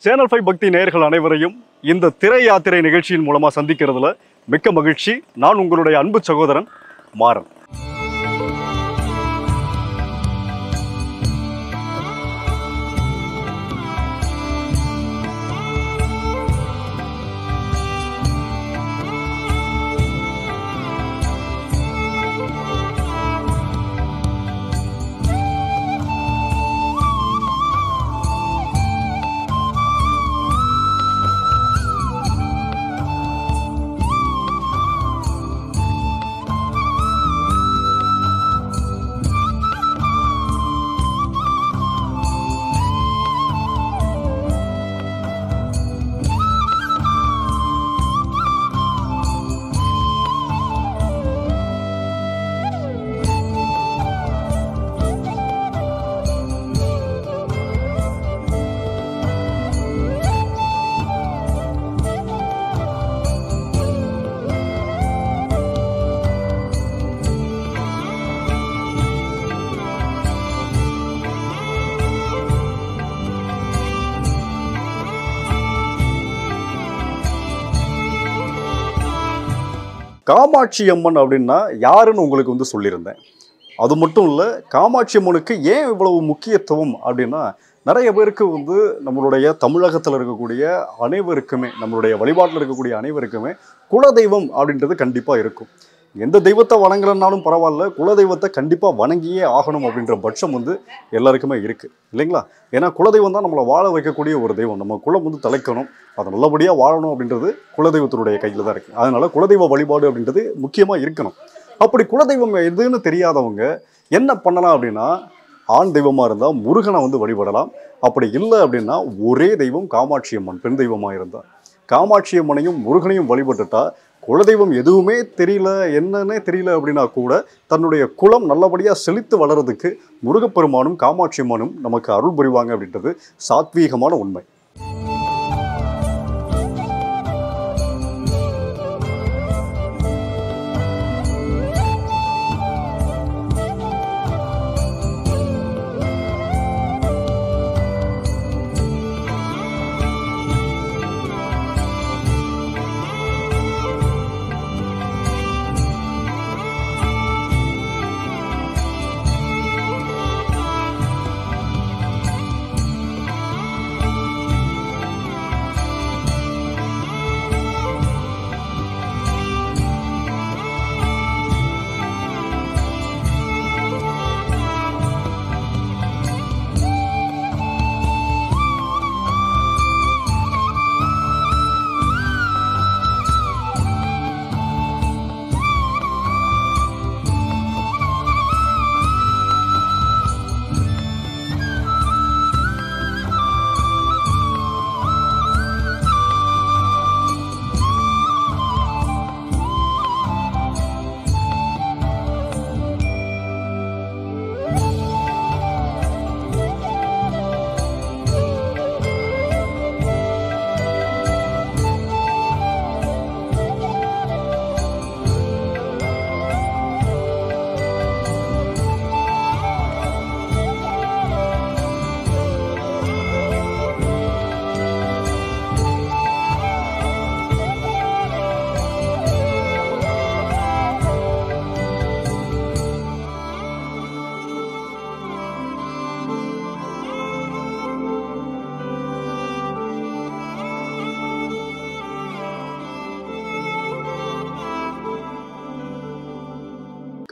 Channel 5 பக்தி நேயர்கள் அனைவரையும் இந்த திரை யாத்திரை நிகழ்ச்சியின் மூலமா சந்திக்கிறதுல மிக்க மகிழ்ச்சி. நான் உங்களுடைய அன்பு சகோதரன் மாறன். காமாட்சி அம்மன் அப்படின்னா யாருன்னு உங்களுக்கு சொல்லியிருந்தேன். அது மட்டும் இல்லை, காமாட்சி அம்மனுக்கு ஏன் இவ்வளவு முக்கியத்துவம் அப்படின்னா, நிறைய பேருக்கு நம்மளுடைய தமிழகத்தில் இருக்கக்கூடிய அனைவருக்குமே, நம்மளுடைய வழிபாட்டில் இருக்கக்கூடிய அனைவருக்குமே குலதெய்வம் அப்படின்றது கண்டிப்பாக இருக்கும். எந்த தெய்வத்தை வணங்கலன்னாலும் பரவாயில்ல, குலதெய்வத்தை கண்டிப்பாக வணங்கியே ஆகணும் அப்படின்ற பட்சம் எல்லாருக்குமே இருக்குது இல்லைங்களா? ஏன்னா குலதெய்வம் தான் நம்மளை வாழ வைக்கக்கூடிய ஒரு தெய்வம். நம்ம குலம் தலைக்கணும், அதை நல்லபடியாக வாழணும் அப்படின்றது குலதெய்வத்தினுடைய கையில் தான் இருக்குது. அதனால் குலதெய்வ வழிபாடு அப்படின்றது முக்கியமாக இருக்கணும். அப்படி குலதெய்வம் எதுன்னு தெரியாதவங்க என்ன பண்ணலாம் அப்படின்னா, ஆண் தெய்வமாக இருந்தால் முருகனை வழிபடலாம். அப்படி இல்லை அப்படின்னா ஒரே தெய்வம் காமாட்சி அம்மன், பெண் தெய்வமாக இருந்தால் காமாட்சி அம்மனையும் முருகனையும் வழிபட்டுட்டா, குலதெய்வம் எதுவுமே தெரியல, என்னன்னே தெரியல அப்படின்னா கூட தன்னுடைய குலம் நல்லபடியாக செழித்து வளர்றதுக்கு முருகப்பெருமானும் காமாட்சி அம்மனும் நமக்கு அருள் புரிவாங்க அப்படின்றது சாத்வீகமான உண்மை.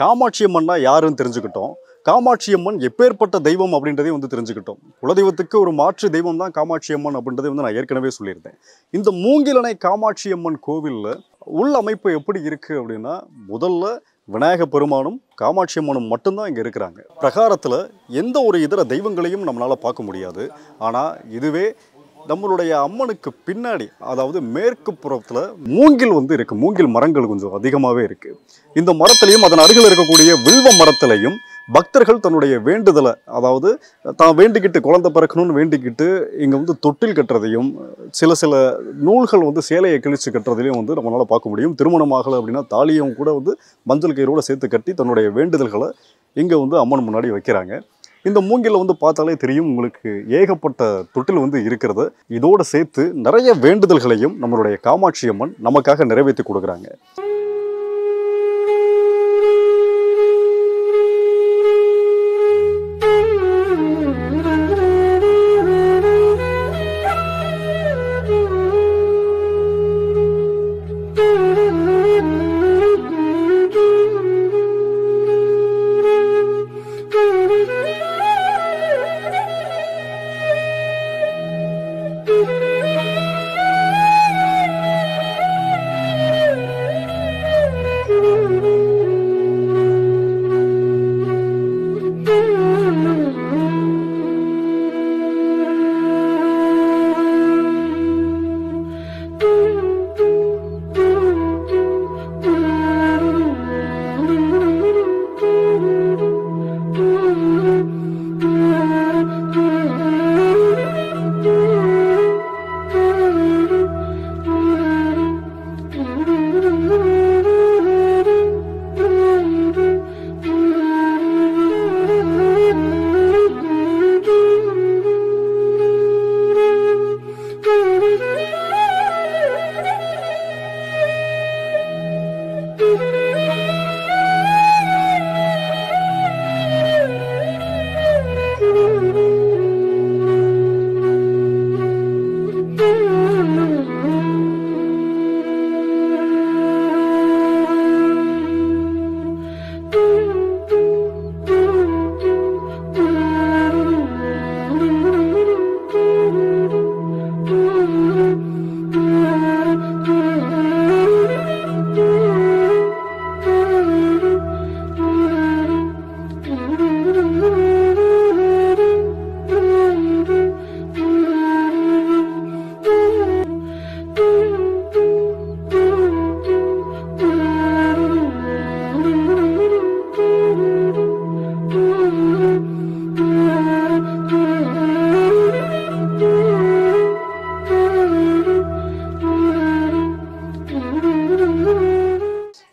காமாட்சி அம்மன்னா யாருன்னு தெரிஞ்சுக்கிட்டோம். காமாட்சி அம்மன் எப்பேற்பட்ட தெய்வம் அப்படின்றதையும் தெரிஞ்சுக்கிட்டோம். குலதெய்வத்துக்கு ஒரு மாற்று தெய்வம் தான் காமாட்சி அம்மன் அப்படின்றதை நான் ஏற்கனவே சொல்லியிருந்தேன். இந்த மூங்கிலணை காமாட்சி அம்மன் கோவிலில் உள் அமைப்பு எப்படி இருக்குது அப்படின்னா, முதல்ல விநாயக பெருமானும் காமாட்சி அம்மனும் மட்டும்தான் இங்கே இருக்கிறாங்க. பிரகாரத்தில் எந்த ஒரு இதர தெய்வங்களையும் நம்மளால் பார்க்க முடியாது. ஆனால் இதுவே நம்மளுடைய அம்மனுக்கு பின்னாடி, அதாவது மேற்கு புறத்தில் மூங்கில் இருக்குது. மூங்கில் மரங்கள் கொஞ்சம் அதிகமாகவே இருக்குது. இந்த மரத்திலையும் அதன் அருகில் இருக்கக்கூடிய வில்வ மரத்திலையும் பக்தர்கள் தன்னுடைய வேண்டுதலை, அதாவது தான் வேண்டிக்கிட்டு குழந்தை பிறக்கணும்னு வேண்டிக்கிட்டு இங்கே தொட்டில் கட்டுறதையும், சில நூல்கள் சேலையை கிழிச்சு கட்டுறதையும் நம்மளால் பார்க்க முடியும். திருமணமாகலை அப்படின்னா தாலியும் கூட மஞ்சள் கயிறோடு சேர்த்து கட்டி தன்னுடைய வேண்டுதல்களை இங்கே அம்மன் முன்னாடி வைக்கிறாங்க. இந்த மூங்கில வந்து பார்த்தாலே தெரியும் உங்களுக்கு ஏகப்பட்ட தொட்டில் வந்து இருக்கிறது. இதோடு சேர்த்து நிறைய வேண்டுதல்களையும் நம்மளுடைய காமாட்சி அம்மன் நமக்காக நிறைவேற்றி கொடுக்குறாங்க.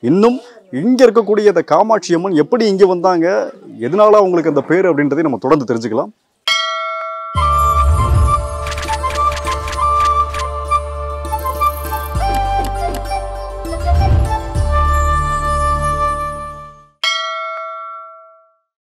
இன்னும் இங்கே இருக்கக்கூடிய இந்த காமாட்சி அம்மன் எப்படி இங்கே வந்தாங்க, எதனால அவங்களுக்கு அந்த பேர் அப்படின்றதை நம்ம தொடர்ந்து தெரிஞ்சுக்கலாம்.